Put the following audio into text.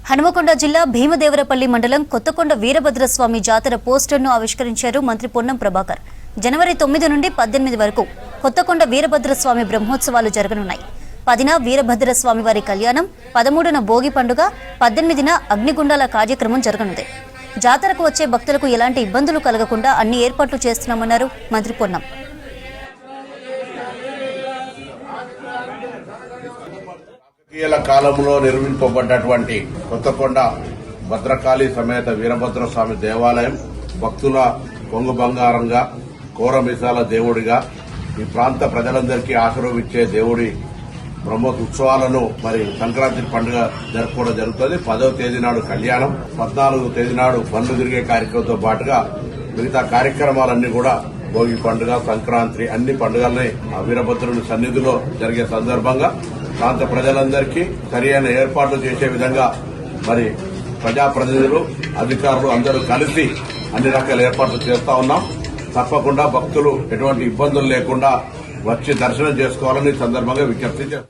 హనుమకొండ జిల్లా భీమదేవరపల్లి మండలం కొత్తకొండ వీరభద్రస్వామి జాతర పోస్టర్ను ఆవిష్కరించారు మంత్రి పొన్నం ప్రభాకర్. జనవరి 9 నుండి 18 వరకు కొత్తకొండ వీరభద్రస్వామి బ్రహ్మోత్సవాలు జరగనున్నాయి. 10న వీరభద్రస్వామి వారి కళ్యాణం, 13న భోగి పండుగ, 18న అగ్నిగుండాల కార్యక్రమం జరగనుంది. జాతరకు వచ్చే భక్తులకు ఎలాంటి ఇబ్బందులు కలగకుండా అన్ని ఏర్పాట్లు చేస్తున్నామన్నారు మంత్రి పొన్నం. కాలంలో నిర్మింపబడ్డటువంటి కొత్తకొండ భద్రకాళి సమేత వీరభద్రస్వామి దేవాలయం భక్తుల కొంగు బంగారంగా, కోరమిసాల దేవుడిగా, ఈ ప్రాంత ప్రజలందరికీ ఆశీర్వదించే దేవుడి బ్రహ్మోత్సవాలను సంక్రాంతి పండుగ జరుపుకోవడం జరుగుతుంది. 10వ తేదీ నాడు కళ్యాణం, 14వ తేదీ నాడు బండ్లు తిరిగే కార్యక్రమంతో పాటుగా మిగతా కార్యక్రమాలన్నీ కూడా భోగి పండుగ, సంక్రాంతి అన్ని పండుగల్ని ఆ వీరభద్రుని సన్నిధిలో జరిగే సందర్భంగా ప్రాంత ప్రజలందరికీ సరైన ఏర్పాట్లు చేసే విధంగా ప్రజాప్రతినిధులు, అధికారులు అందరూ కలిసి అన్ని రకాల ఏర్పాట్లు చేస్తా ఉన్నాం. తప్పకుండా భక్తులు ఎటువంటి ఇబ్బందులు లేకుండా వచ్చి దర్శనం చేసుకోవాలని సందర్భంగా విజ్ఞప్తి చేస్తాం.